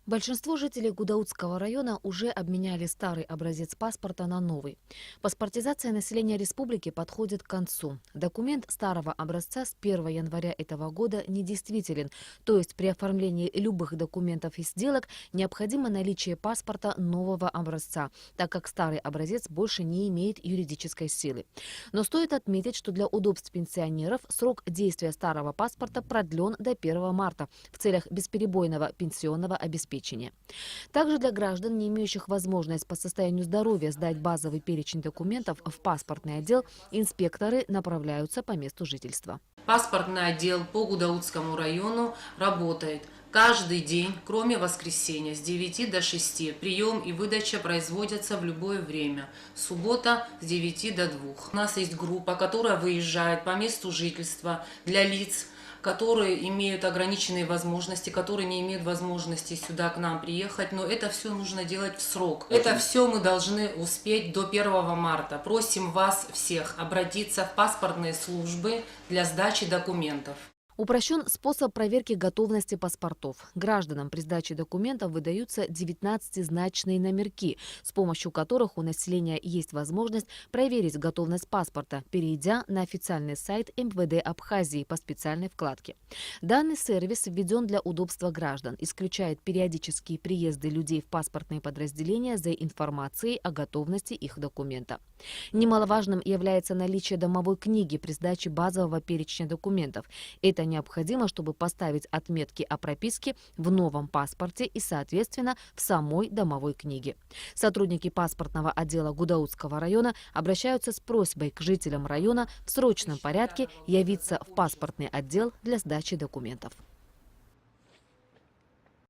Большинство жителей Гудаутского района уже обменяли старый образец паспорта на новый. Паспортизация населения республики подходит к концу. Документ старого образца с 1 января этого года недействителен, то есть при оформлении любых документов и сделок необходимо наличие паспорта нового образца, так как старый образец больше не имеет юридической силы. Но стоит отметить, что для удобств пенсионеров срок действия старого паспорта продлен до 1 марта в целях бесперебойного пенсионного обеспечения. Также для граждан, не имеющих возможность по состоянию здоровья сдать базовый перечень документов в паспортный отдел, инспекторы направляются по месту жительства. Паспортный отдел по Гудаутскому району работает каждый день, кроме воскресенья, с 9 до 6. Прием и выдача производятся в любое время. Суббота с 9 до 2. У нас есть группа, которая выезжает по месту жительства для лиц, которые имеют ограниченные возможности, которые не имеют возможности сюда к нам приехать, но это все нужно делать в срок. Это все мы должны успеть до 1 марта. Просим вас всех обратиться в паспортные службы для сдачи документов. Упрощен способ проверки готовности паспортов. Гражданам при сдаче документов выдаются 19-значные номерки, с помощью которых у населения есть возможность проверить готовность паспорта, перейдя на официальный сайт МВД Абхазии по специальной вкладке. Данный сервис введен для удобства граждан, исключает периодические приезды людей в паспортные подразделения за информацией о готовности их документа. Немаловажным является наличие домовой книги при сдаче базового перечня документов. Это необходимо, чтобы поставить отметки о прописке в новом паспорте и, соответственно, в самой домовой книге. Сотрудники паспортного отдела Гудаутского района обращаются с просьбой к жителям района в срочном порядке явиться в паспортный отдел для сдачи документов.